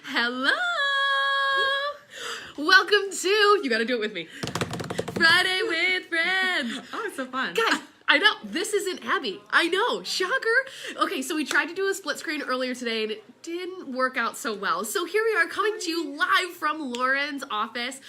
Hello! Welcome to, you gotta do it with me, Friday with Friends. Oh, it's so fun. Guys, I know, this isn't Abby. I know, shocker. Okay, so we tried to do a split screen earlier today and it didn't work out so well. So here we are coming to you live from Lauren's office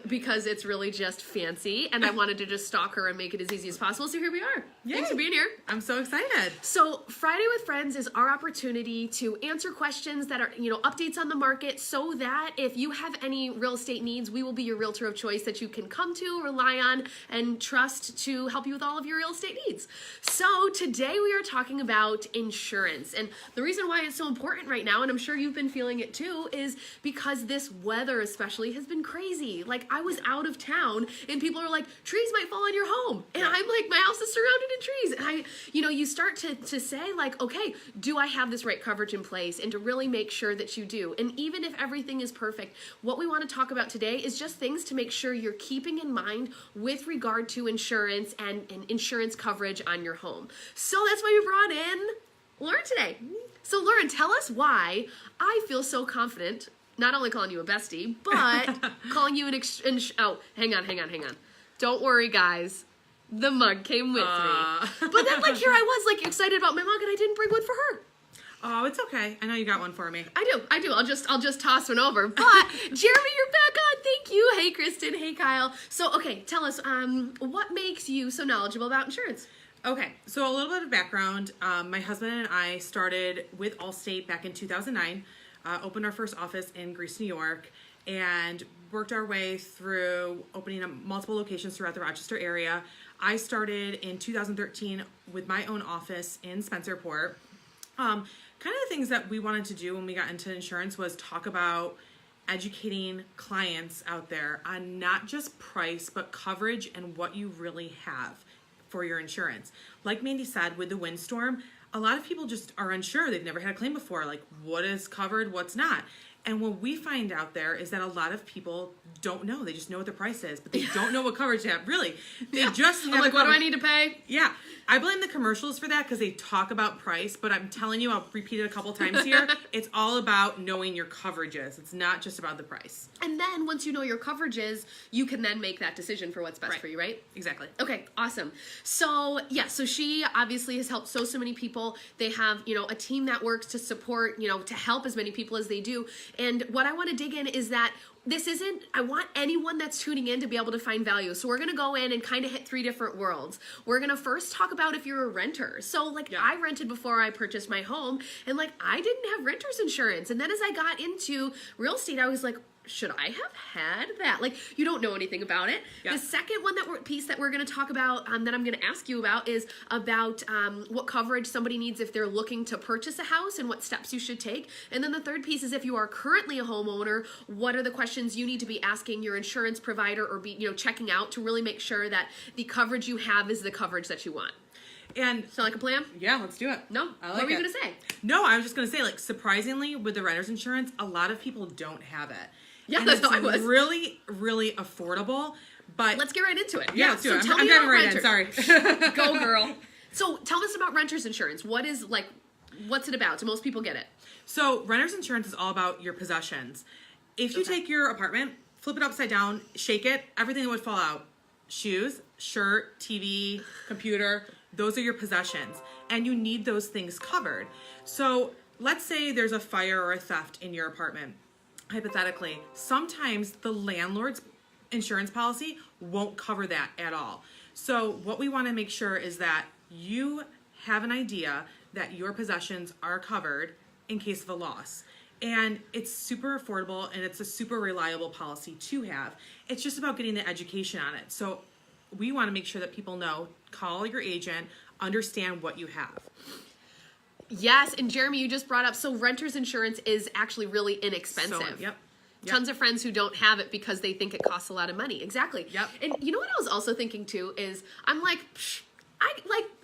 because it's really just fancy and I wanted to just stalk her and make it as easy as possible. So here we are. Yay. Thanks for being here. I'm so excited. So Friday with Friends is our opportunity to answer questions that are, updates on the market so that if you have any real estate needs, we will be your realtor of choice that you can come to, rely on, and trust to help you with all of your real estate needs. So today we are talking about insurance. And the reason why it's so important right now, and I'm sure you've been feeling it too, is because this weather especially has been crazy. Like I was out of town and people are like, trees might fall on your home. And I'm like, my house is surrounded in trees. And you start to say like, okay, do I have this right coverage in place? And to really make sure that you do. And even if everything is perfect, what we want to talk about today is just things to make sure you're keeping in mind with regard to insurance and insurance coverage on your home. So that's why we brought in Lauren today. So Lauren, tell us why I feel so confident, not only calling you a bestie, but calling you oh, hang on. Don't worry, guys. The mug came with me. But then, here I was, excited about my mug, and I didn't bring one for her. Oh, it's okay. I know you got one for me. I do. I'll just toss one over. But Jeremy, you're back on. Thank you. Hey, Kristen. Hey, Kyle. So, okay, tell us, what makes you so knowledgeable about insurance? Okay, so a little bit of background. My husband and I started with Allstate back in 2009, opened our first office in Greece, New York, and worked our way through opening up multiple locations throughout the Rochester area. I started in 2013 with my own office in Spencerport. Kind of the things that we wanted to do when we got into insurance was talk about educating clients out there on not just price, but coverage and what you really have for your insurance. Like Mandy said, with the windstorm, a lot of people just are unsure. They've never had a claim before. Like, what is covered, what's not? And what we find out there is that a lot of people don't know. They just know what the price is, but they don't know what coverage they have. Really, they just have. I'm like, what do I need to pay? Yeah, I blame the commercials for that because they talk about price, but I'm telling you, I'll repeat it a couple times here. It's all about knowing your coverages. It's not just about the price. And then once you know your coverages, you can then make that decision for what's best for you, right? Exactly. Okay, awesome. So yeah, so she obviously has helped so many people. They have, a team that works to support, to help as many people as they do. And what I want to dig in is that I want anyone that's tuning in to be able to find value. So we're going to go in and kind of hit three different worlds. We're going to first talk about if you're a renter. So I rented before I purchased my home and I didn't have renter's insurance. And then as I got into real estate, I was like, should I have had that? You don't know anything about it. Yeah. The second piece that we're going to talk about, that I'm going to ask you about is about what coverage somebody needs if they're looking to purchase a house and what steps you should take. And then the third piece is if you are currently a homeowner, what are the questions you need to be asking your insurance provider or be, checking out to really make sure that the coverage you have is the coverage that you want. And sound like a plan? Yeah, let's do it. No? What were you going to say? No, I was just going to say, surprisingly, with the renter's insurance, a lot of people don't have it. Yeah, and that's it's how I was. Really, really affordable. But let's get right into it. Yeah, let's do it. Tell I'm me getting about right renters. in. Sorry. Go, girl. So tell us about renter's insurance. What's it about? Do most people get it? So renter's insurance is all about your possessions. If you take your apartment, flip it upside down, shake it, everything that would fall out. Shoes, shirt, TV, computer, those are your possessions. And you need those things covered. So let's say there's a fire or a theft in your apartment. Hypothetically, sometimes the landlord's insurance policy won't cover that at all. So what we want to make sure is that you have an idea that your possessions are covered in case of a loss. And it's super affordable and it's a super reliable policy to have. It's just about getting the education on it. So we want to make sure that people know, call your agent, understand what you have. Yes, and Jeremy, you just brought up, so renter's insurance is actually really inexpensive. So, yep. Tons of friends who don't have it because they think it costs a lot of money. Exactly. Yep. And you know what I was also thinking too is, I'm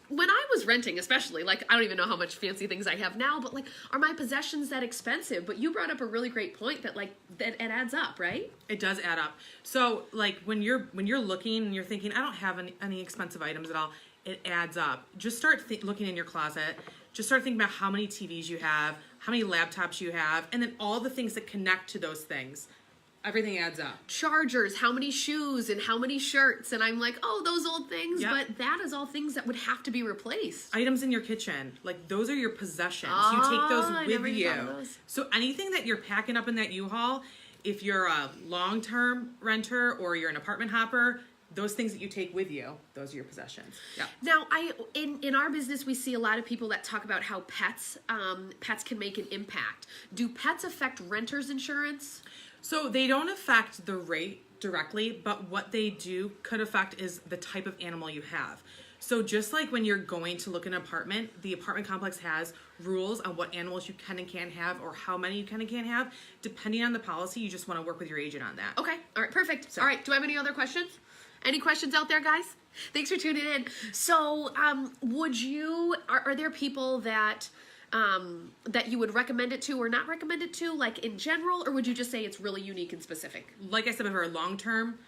when I was renting, especially, I don't even know how much fancy things I have now, but are my possessions that expensive? But you brought up a really great point that that it adds up, right? It does add up. So when you're looking and you're thinking, I don't have any expensive items at all, it adds up. Just start looking in your closet. Just start thinking about how many TVs you have, how many laptops you have, and then all the things that connect to those things. Everything adds up. Chargers, how many shoes and how many shirts, and I'm like, oh, those old things, Yep. but that is all things that would have to be replaced. Items in your kitchen, like those are your possessions. Oh, You take I those never with even you. thought of those. So anything that you're packing up in that U-Haul, if you're a long-term renter or you're an apartment hopper, those things that you take with you, those are your possessions. Yeah. Now, in our business, we see a lot of people that talk about how pets can make an impact. Do pets affect renters insurance? So they don't affect the rate directly, but what they do could affect is the type of animal you have. So just like when you're going to look at an apartment, the apartment complex has rules on what animals you can and can't have or how many you can and can't have. Depending on the policy, you just want to work with your agent on that. Okay, all right, perfect. All right, do I have any other questions? Any questions out there, guys? Thanks for tuning in. So, are there people that you would recommend it to or not recommend it to, like in general, or would you just say it's really unique and specific? Like I said before, long-term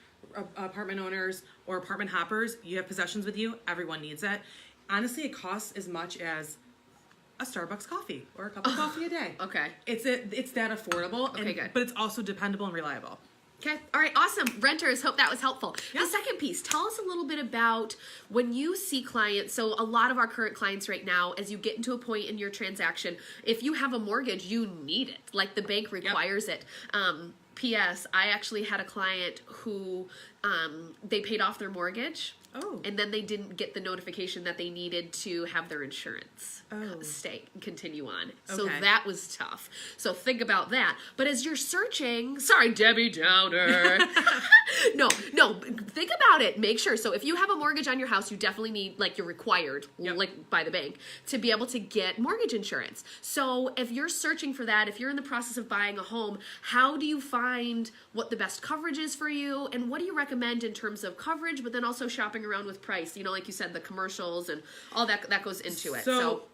apartment owners or apartment hoppers, you have possessions with you, everyone needs that. Honestly, it costs as much as a Starbucks coffee or a cup of coffee a day. Okay. It's that affordable, Okay, good. but it's also dependable and reliable. Okay. All right. Awesome. Renters, hope that was helpful. Yeah. The second piece, tell us a little bit about when you see clients. So a lot of our current clients right now, as you get into a point in your transaction, if you have a mortgage, you need it. Like the bank requires it. P.S. I actually had a client who they paid off their mortgage. Oh. And then they didn't get the notification that they needed to have their insurance continue on. So Okay. that was tough. So think about that. But as you're searching, sorry, Debbie Downer. No, think about it. Make sure. So if you have a mortgage on your house, you definitely need, like you're required, Yep. like by the bank, to be able to get mortgage insurance. So if you're searching for that, if you're in the process of buying a home, how do you find what the best coverage is for you? And what do you recommend in terms of coverage, but then also shopping around with price? You know, like you said, the commercials and all that goes into it. So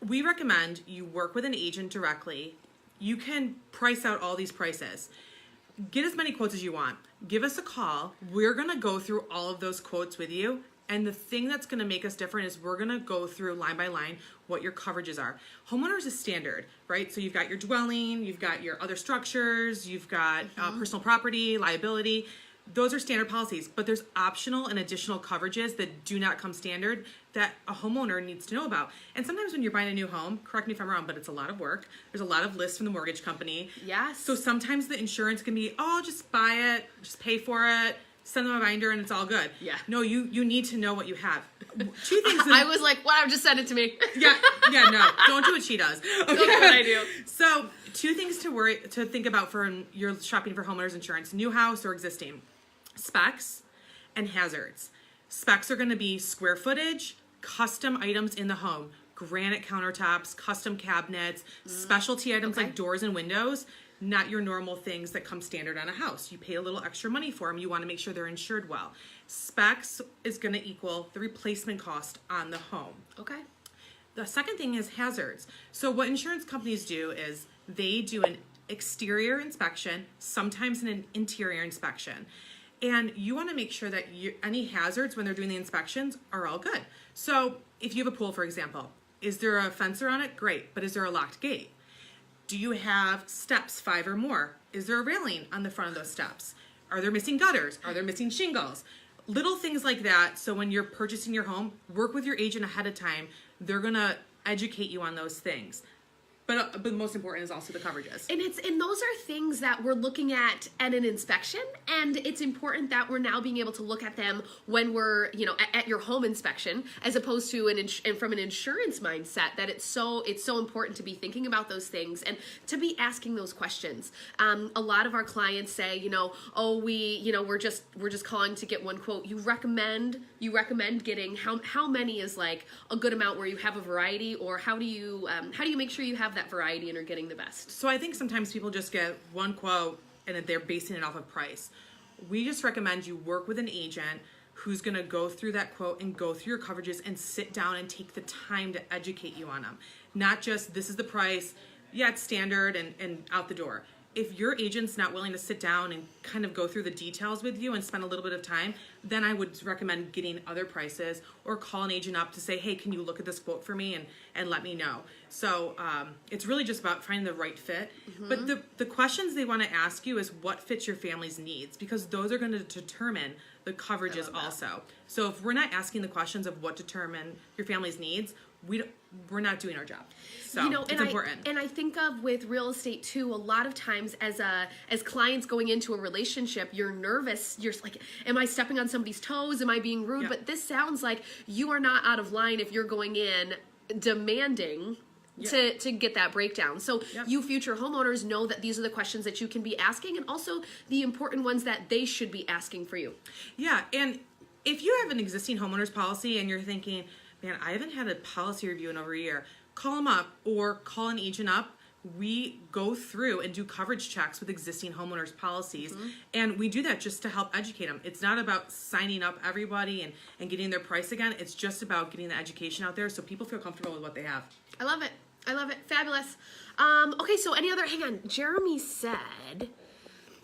we recommend you work with an agent directly. You can price out all these prices. Get as many quotes as you want. Give us a call. We're going to go through all of those quotes with you. And the thing that's going to make us different is we're going to go through line by line what your coverages are. Homeowners is standard, right? So you've got your dwelling, you've got your other structures, you've got personal property, liability. Those are standard policies, but there's optional and additional coverages that do not come standard that a homeowner needs to know about. And sometimes when you're buying a new home, correct me if I'm wrong, but it's a lot of work. There's a lot of lists from the mortgage company. Yes. So sometimes the insurance can be, oh, just buy it, just pay for it, send them a binder, and it's all good. Yeah. No, you need to know what you have. Two things. I was like, what? Just send it to me. yeah, no, don't do what she does. Okay. Don't do what I do. So two things to think about for you're shopping for homeowners insurance, new house or existing. Specs and hazards. Specs are going to be square footage, custom items in the home, granite countertops, custom cabinets, specialty items Okay. like doors and windows, not your normal things that come standard on a house. You pay a little extra money for them. You want to make sure they're insured well. Specs is going to equal the replacement cost on the home. Okay. The second thing is hazards. So what insurance companies do is they do an exterior inspection, sometimes an interior inspection. And you want to make sure that any hazards when they're doing the inspections are all good. So if you have a pool, for example, is there a fence around it? Great. But is there a locked gate? Do you have steps, 5 or more? Is there a railing on the front of those steps? Are there missing gutters? Are there missing shingles? Little things like that. So when you're purchasing your home, work with your agent ahead of time. They're going to educate you on those things. But most important is also the coverages. And those are things that we're looking at an inspection, and it's important that we're now being able to look at them when we're, at your home inspection, as opposed to and from an insurance mindset, that it's so important to be thinking about those things and to be asking those questions. A lot of our clients say, we're just calling to get one quote. You recommend getting how many is like a good amount where you have a variety, or how do you make sure you have that variety and are getting the best? So I think sometimes people just get one quote and they're basing it off of price. We just recommend you work with an agent who's going to go through that quote and go through your coverages and sit down and take the time to educate you on them. Not just, this is the price, yeah, it's standard and out the door. if your agent's not willing to sit down and kind of go through the details with you and spend a little bit of time, then I would recommend getting other prices or call an agent up to say, hey, can you look at this quote for me and let me know. So it's really just about finding the right fit. But the questions they want to ask you is what fits your family's needs, because those are going to determine the coverages also. So if we're not asking the questions of what determine your family's needs, we're not doing our job. So it's important. And I think of with real estate too, a lot of times as clients going into a relationship, you're nervous. You're like, am I stepping on somebody's toes? Am I being rude? But this sounds like you are not out of line if you're going in demanding to get that breakdown. So you future homeowners know that these are the questions that you can be asking, and also the important ones that they should be asking for you. Yeah, and if you have an existing homeowner's policy and you're thinking, man, I haven't had a policy review in over a year, call them up or call an agent up. We go through and do coverage checks with existing homeowners' policies, and we do that just to help educate them. It's not about signing up everybody and getting their price again. It's just about getting the education out there so people feel comfortable with what they have. I love it. I love it. Fabulous. Okay, so hang on. Jeremy said,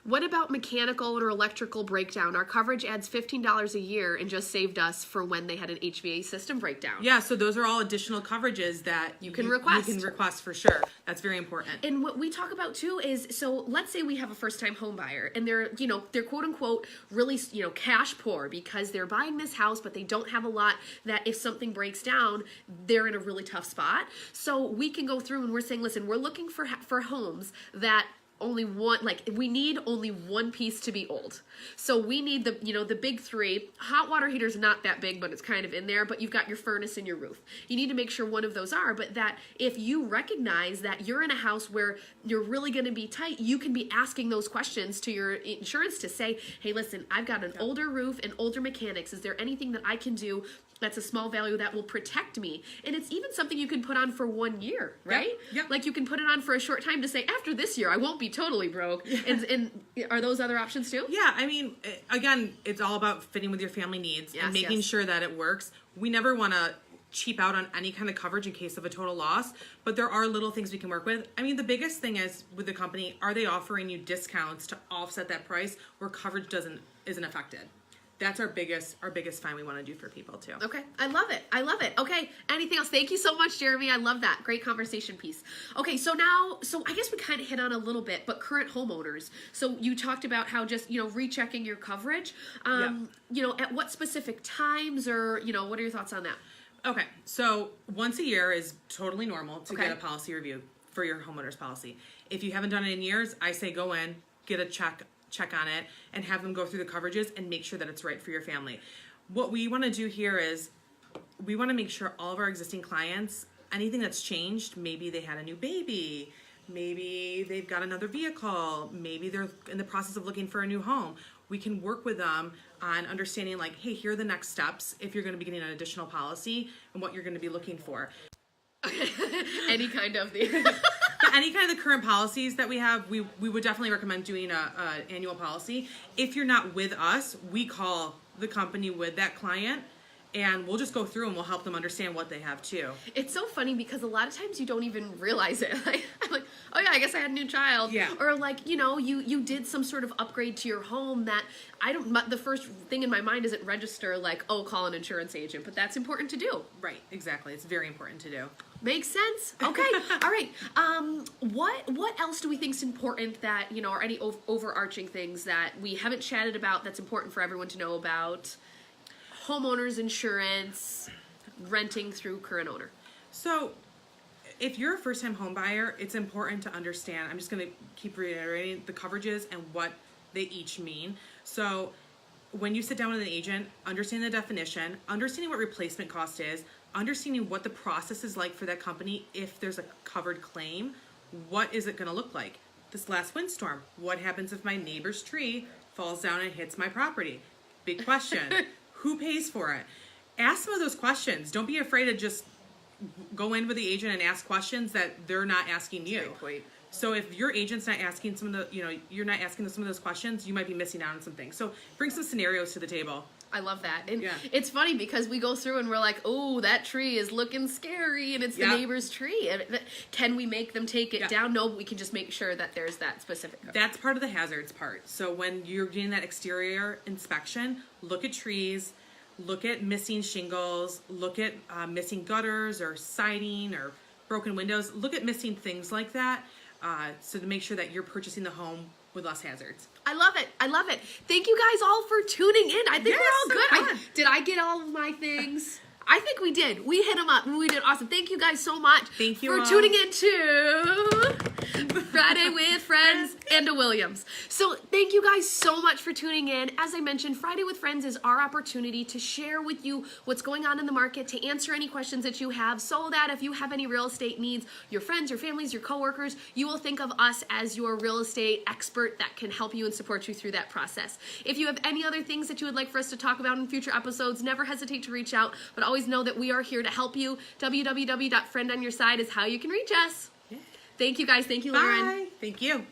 what about mechanical or electrical breakdown? Our coverage adds $15 a year and just saved us for when they had an HVAC system breakdown. Yeah, so those are all additional coverages that you can request. You can request for sure. That's very important. And what we talk about too is, so let's say we have a first-time home buyer and they're quote unquote really, cash poor because they're buying this house, but they don't have a lot that if something breaks down, they're in a really tough spot. So we can go through and we're saying, listen, we're looking for homes that only one, we need only one piece to be old. So we need the big three. Hot water heater's not that big, but it's kind of in there, but you've got your furnace and your roof. You need to make sure one of those are, but that if you recognize that you're in a house where you're really going to be tight, you can be asking those questions to your insurance to say, hey, listen, I've got an older roof and older mechanics. Is there anything that I can do that's a small value that will protect me? And it's even something you can put on for 1 year, right? Yep. Like you can put it on for a short time to say, after this year, I won't be totally broke. And are those other options too? Yeah, I mean, again, it's all about fitting with your family needs and making sure that it works. We never want to cheap out on any kind of coverage in case of a total loss, but there are little things we can work with. I mean, the biggest thing is with the company, are they offering you discounts to offset that price where coverage isn't affected? That's our biggest find we want to do for people too. Okay. I love it. Okay. Anything else? Thank you so much, Jeremy. I love that. Great conversation piece. Okay. So I guess we kind of hit on a little bit, but current homeowners. So you talked about how just, rechecking your coverage, at what specific times or, what are your thoughts on that? Okay. So once a year is totally normal to get a policy review for your homeowner's policy. If you haven't done it in years, I say go in, get a check on it, and have them go through the coverages and make sure that it's right for your family. What we want to do here is we want to make sure all of our existing clients, anything that's changed, maybe they had a new baby, maybe they've got another vehicle, maybe they're in the process of looking for a new home, we can work with them on understanding hey, here are the next steps if you're going to be getting an additional policy and what you're going to be looking for. Any kind of the current policies that we have, we would definitely recommend doing a annual policy. If you're not with us, we call the company with that client and we'll just go through and we'll help them understand what they have too. It's so funny because a lot of times you don't even realize it. I'm like, oh yeah, I guess I had a new child. Yeah. Or you did some sort of upgrade to your home that the first thing in my mind isn't register call an insurance agent, but that's important to do. Right, exactly. It's very important to do. Makes sense. Okay. All right. What else do we think is important that, are any overarching things that we haven't chatted about that's important for everyone to know about? Homeowners insurance, renting through current owner. So if you're a first-time home buyer, it's important to understand, I'm just going to keep reiterating the coverages and what they each mean. So when you sit down with an agent, understand the definition, understanding what replacement cost is, understanding what the process is like for that company if there's a covered claim, what is it going to look like? This last windstorm, what happens if my neighbor's tree falls down and hits my property? Big question. Who pays for it? Ask some of those questions. Don't be afraid to just go in with the agent and ask questions that they're not asking you. Great point. So if your agent's not asking some of the, you're not asking some of those questions, you might be missing out on some things. So bring some scenarios to the table I love that. And Yeah. it's funny because we go through and we're like, oh, that tree is looking scary and it's the Yeah. neighbor's tree. And can we make them take it Yeah. down? No, we can just make sure that there's that specific. That's part of the hazards part. So when you're doing that exterior inspection, look at trees, look at missing shingles, look at missing gutters or siding or broken windows. Look at missing things like that, so to make sure that you're purchasing the home with less hazards. I love it. I love it. Thank you guys all for tuning in. I think Yes, we're all so good. fun. Did I get all of my things? I think we did. We hit them up. We did awesome. Thank you guys so much Thank you for all. tuning in to Friday with Friends and a Williams. So thank you guys so much for tuning in. As I mentioned, Friday with Friends is our opportunity to share with you what's going on in the market, to answer any questions that you have, so that if you have any real estate needs, your friends, your families, your coworkers, you will think of us as your real estate expert that can help you and support you through that process. If you have any other things that you would like for us to talk about in future episodes, never hesitate to reach out, but always know that we are here to help you. www.friendonyourside is how you can reach us. Yeah. Thank you guys. Thank you, Lauren. Bye. Thank you.